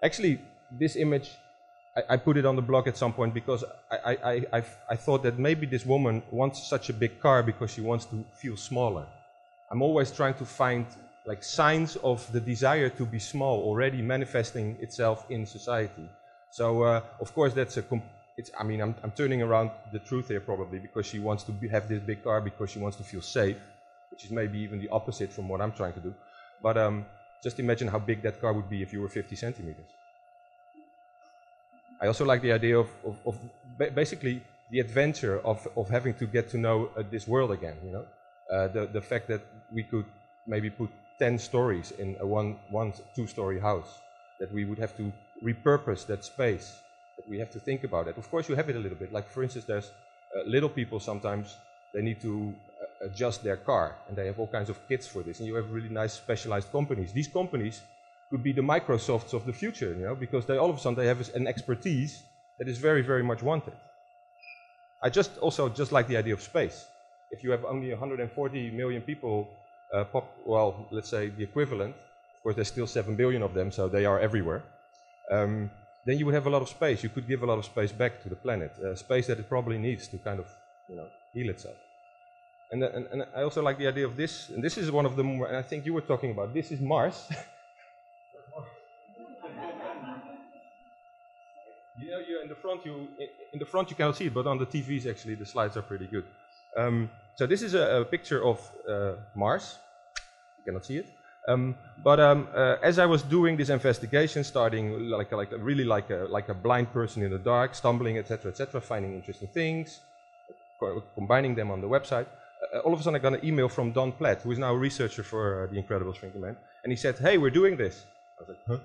Actually, this image, I put it on the blog at some point because I thought that maybe this woman wants such a big car because she wants to feel smaller. I'm always trying to find like signs of the desire to be small already manifesting itself in society. So of course that's I mean I'm turning around the truth here probably because she wants to have this big car because she wants to feel safe, which is maybe even the opposite from what I'm trying to do. But just imagine how big that car would be if you were 50 centimeters. I also like the idea of basically the adventure of having to get to know this world again, you know. The fact that we could maybe put 10 stories in a one, 2-story house, that we would have to repurpose that space, that we have to think about it. Of course you have it a little bit, like for instance there's little people sometimes, they need to adjust their car and they have all kinds of kits for this and you have really nice specialized companies. These companies could be the Microsofts of the future, you know, because they all of a sudden they have an expertise that is very, very much wanted. I also like the idea of space. If you have only 140 million people, well, let's say the equivalent, of course there's still 7 billion of them, so they are everywhere, then you would have a lot of space. You could give a lot of space back to the planet, space that it probably needs to kind of, you know, heal itself. And I also like the idea of this, and this is one of the more, and I think you were talking about, this is Mars. You know, in the front you cannot see it, but on the TVs actually the slides are pretty good. So this is a picture of Mars. You cannot see it. As I was doing this investigation, starting like a blind person in the dark, stumbling, etc., finding interesting things, combining them on the website, all of a sudden I got an email from Don Platt, who is now a researcher for The Incredible Shrinking Man, and he said, "Hey, we're doing this." I was like, "Huh?"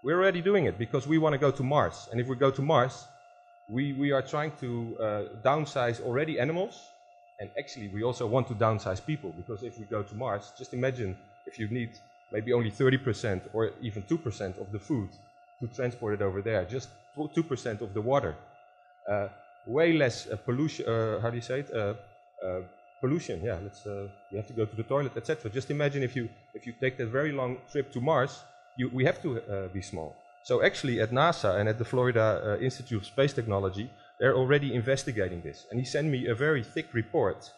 We're already doing it because we want to go to Mars. And if we go to Mars, we are trying to downsize already animals. And actually, we also want to downsize people. Because if we go to Mars, just imagine if you need maybe only 30% or even 2% of the food to transport it over there. Just 2% of the water. Way less pollution, how do you say it? Pollution, yeah. You have to go to the toilet, etc. Just imagine if you take that very long trip to Mars, we have to be small. So actually at NASA and at the Florida Institute of Space Technology, they're already investigating this. And he sent me a very thick report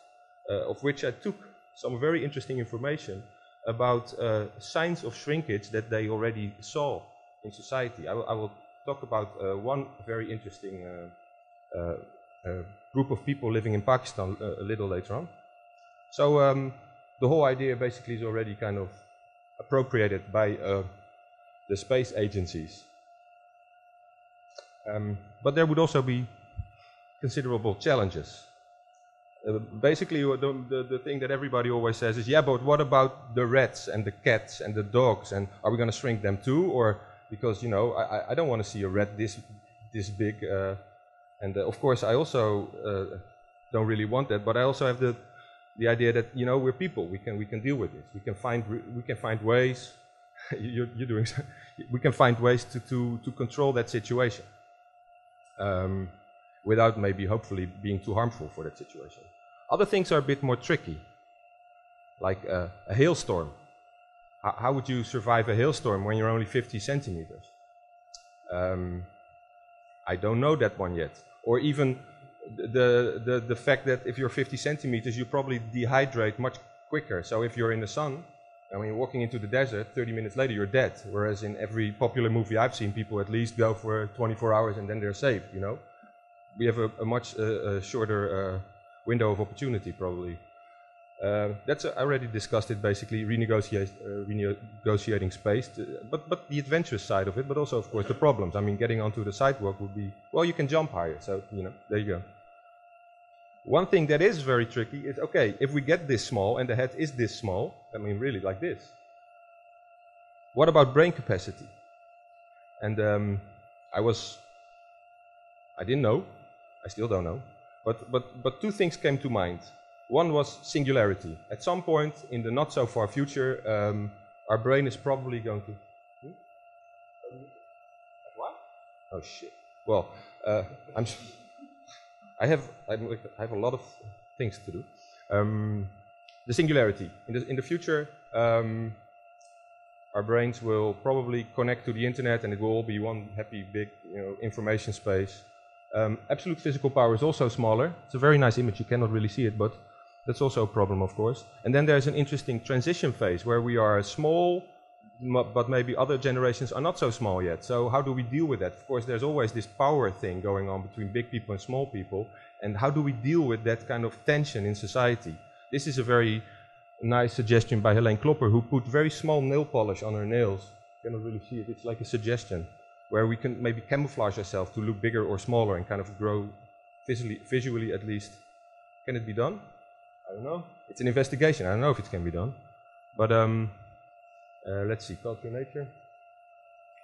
of which I took some very interesting information about signs of shrinkage that they already saw in society. I will talk about one very interesting group of people living in Pakistan a little later on. So the whole idea basically is already kind of appropriated by the space agencies. But there would also be considerable challenges. Basically, the thing that everybody always says is, yeah, but what about the rats and the cats and the dogs, and are we going to shrink them too? Or because, you know, I don't want to see a rat this big, and of course I also don't really want that, but I also have the idea that, you know, we're people, we can deal with this, we can find ways. You're doing so. We can find ways to control that situation without maybe hopefully being too harmful for that situation. Other things are a bit more tricky, like a hailstorm. How would you survive a hailstorm when you're only 50 centimeters? I don't know that one yet. Or even the fact that if you're 50 centimeters, you probably dehydrate much quicker. So if you're in the sun, and when you're walking into the desert, 30 minutes later you're dead. Whereas in every popular movie I've seen, people at least go for 24 hours and then they're safe, you know. We have a much shorter window of opportunity, probably. That's I already discussed it, basically, renegotiating space, but the adventurous side of it, but also, of course, the problems. I mean, getting onto the sidewalk would be, well, you can jump higher, so, you know, there you go. One thing that is very tricky is, okay, if we get this small, and the head is this small, I mean, really, like this, what about brain capacity? And I didn't know, I still don't know, but two things came to mind. One was singularity. At some point in the not so far future, our brain is probably going to... What? Oh shit. Well, I have a lot of things to do. The singularity. In the future, our brains will probably connect to the internet and it will all be one happy big information space. Absolute physical power is also smaller. It's a very nice image, you cannot really see it, but that's also a problem, of course. And then there's an interesting transition phase where we are small, but maybe other generations are not so small yet. So how do we deal with that? Of course, there's always this power thing going on between big people and small people. And how do we deal with that kind of tension in society? This is a very nice suggestion by Helene Klopper, who put very small nail polish on her nails. You cannot really see it. It's like a suggestion where we can maybe camouflage ourselves to look bigger or smaller and kind of grow visually at least. Can it be done? I don't know. It's an investigation. I don't know if it can be done. But let's see, culture and nature.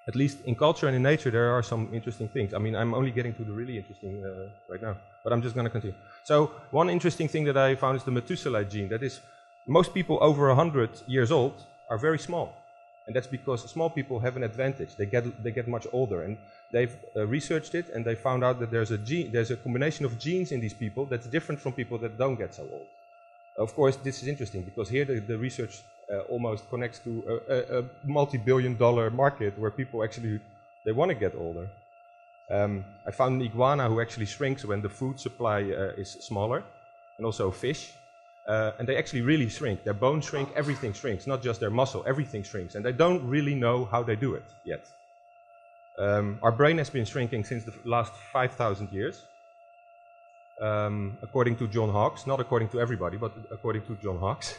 At least in culture and in nature there are some interesting things. I mean, I'm only getting to the really interesting right now, but I'm just going to continue. So one interesting thing that I found is the Methuselah gene. That is, most people over 100 years old are very small. And that's because small people have an advantage. They get much older. And they've researched it and they found out that there's a combination of genes in these people that's different from people that don't get so old. Of course, this is interesting because here the research almost connects to a multi-billion-dollar market where people actually, they want to get older. I found an iguana who actually shrinks when the food supply is smaller, and also fish. And they actually really shrink. Their bones shrink, everything shrinks, not just their muscle, everything shrinks. And they don't really know how they do it yet. Our brain has been shrinking since the last 5,000 years. According to John Hawkes, not according to everybody, but according to John Hawkes.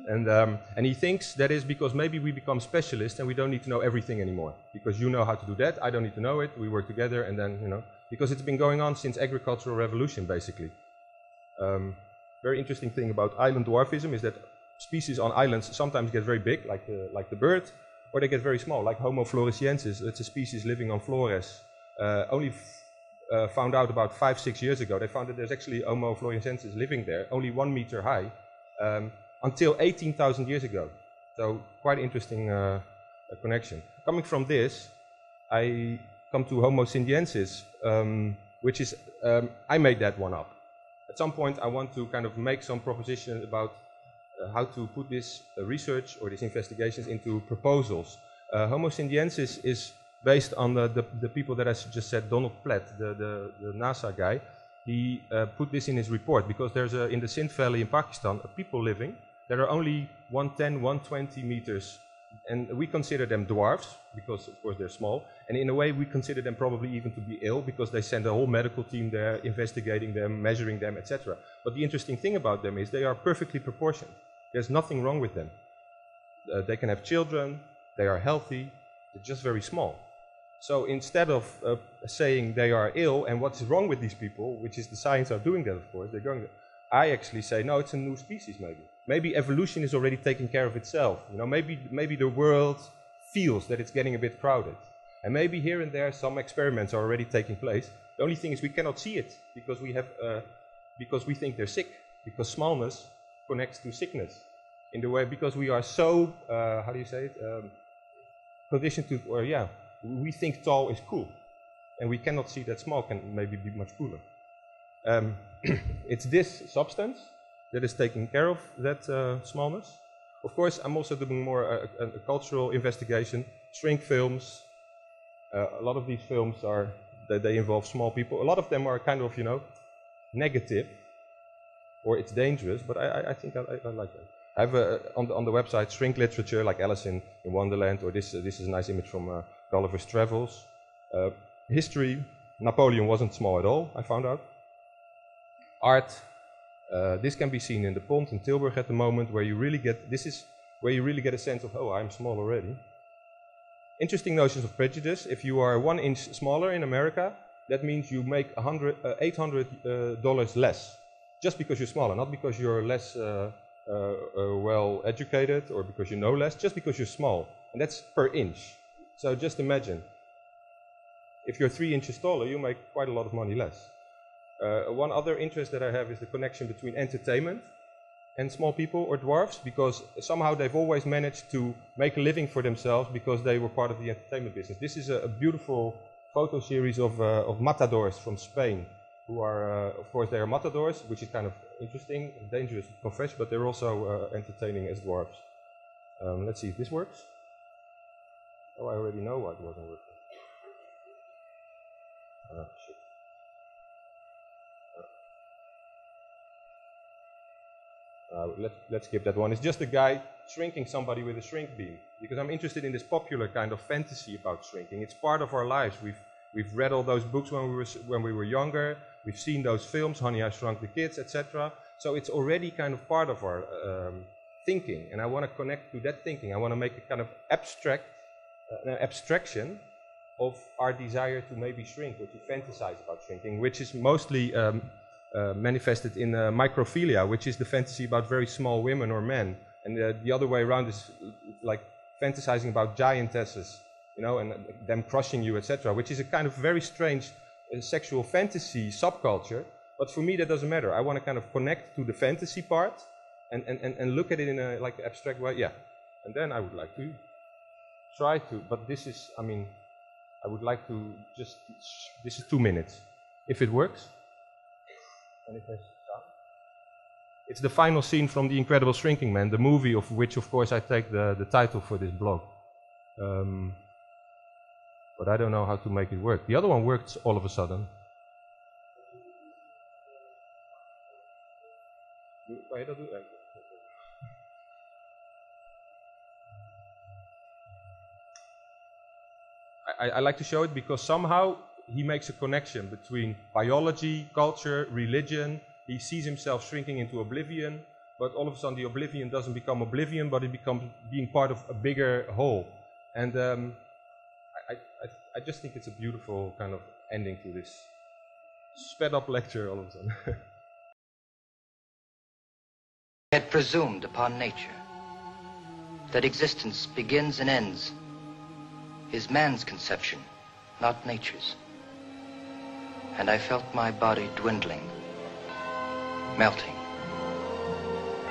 And he thinks that is because maybe we become specialists and we don't need to know everything anymore. Because you know how to do that, I don't need to know it, we work together, and then, because it's been going on since agricultural revolution, basically. Very interesting thing about island dwarfism is that species on islands sometimes get very big, like the bird, or they get very small, like Homo floresiensis. It's a species living on Flores. Only found out about 5-6 years ago. They found that there's actually Homo floresiensis living there, only 1 meter high, until 18,000 years ago. So quite interesting connection. Coming from this, I come to Homo sindiensis, which is, I made that one up. At some point I want to kind of make some proposition about how to put this research or these investigations into proposals. Homo sindiensis is based on the people that I just said, Donald Platt, the NASA guy. He put this in his report because there's in the Sindh Valley in Pakistan people living that are only 110, 120 meters, and we consider them dwarfs because of course they're small, and in a way we consider them probably even to be ill because they send a whole medical team there investigating them, measuring them, etc. But the interesting thing about them is they are perfectly proportioned. There's nothing wrong with them. They can have children, they are healthy, they're just very small. So instead of saying they are ill and what's wrong with these people, which is the science are doing that, of course, they're going to, I actually say, no, it's a new species maybe. Maybe evolution is already taking care of itself. Maybe the world feels that it's getting a bit crowded. And maybe here and there some experiments are already taking place. The only thing is we cannot see it because because we think they're sick. Because smallness connects to sickness. In the way, because we are so, how do you say it? Conditioned to, or yeah, we think tall is cool. And we cannot see that small can maybe be much cooler. It's this substance that is taking care of that smallness. Of course, I'm also doing more a cultural investigation, shrink films. A lot of these films they involve small people. A lot of them are kind of, negative, or it's dangerous, but I think I like that. I have on the website shrink literature like Alice in Wonderland, or this is a nice image from Gulliver's Travels. History, Napoleon wasn't small at all, I found out. Art, this can be seen in the Pont in Tilburg at the moment, where you really get, this is where you really get a sense of, oh, I'm small already. Interesting notions of prejudice. If you are 1 inch smaller in America, that means you make $800 less, just because you're smaller, not because you're less well educated or because you know less, just because you're small. And that's per inch. So just imagine, if you're 3 inches taller, you make quite a lot of money less. One other interest that I have is the connection between entertainment and small people or dwarfs, because somehow they've always managed to make a living for themselves because they were part of the entertainment business. This is a beautiful photo series of matadors from Spain, who are, of course, they are matadors, which is kind of interesting, dangerous to confess, but they're also entertaining as dwarfs. Let's see if this works. Oh, I already know what wasn't working. Oh, shit. Let's skip that one. It's just a guy shrinking somebody with a shrink beam. Because I'm interested in this popular kind of fantasy about shrinking. It's part of our lives. We've read all those books when we were younger. We've seen those films, Honey, I Shrunk the Kids, etc. So it's already kind of part of our thinking. And I want to connect to that thinking. I want to make a kind of abstraction of our desire to maybe shrink or to fantasize about shrinking, which is mostly manifested in microphilia, which is the fantasy about very small women or men. And the other way around is like fantasizing about giantesses, you know, and them crushing you, etc., which is a kind of very strange sexual fantasy subculture. But for me, that doesn't matter. I want to kind of connect to the fantasy part and look at it in a like abstract way. Yeah. And then I would like to try to, but this is, I mean, I would like to just, this is 2 minutes. If it works. It's the final scene from The Incredible Shrinking Man, the movie of which, of course, I take the title for this blog. But I don't know how to make it work. The other one worked all of a sudden. I like to show it because somehow he makes a connection between biology, culture, religion. He sees himself shrinking into oblivion, but all of a sudden the oblivion doesn't become oblivion, but it becomes being part of a bigger whole. And I just think it's a beautiful kind of ending to this sped up lecture all of a sudden. He had presumed upon nature, that existence begins and ends is man's conception, not nature's. And I felt my body dwindling, melting,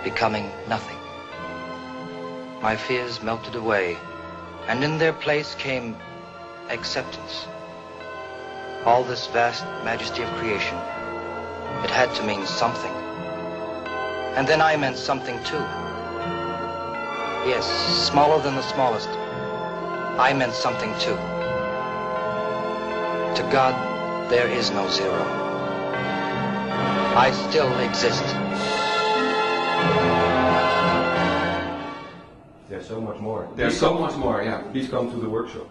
becoming nothing. My fears melted away, and in their place came acceptance. All this vast majesty of creation, it had to mean something. And then I meant something too. Yes, smaller than the smallest, I meant something too. To God, there is no zero. I still exist. There's so much more. There's so much more, yeah. Please come to the workshop.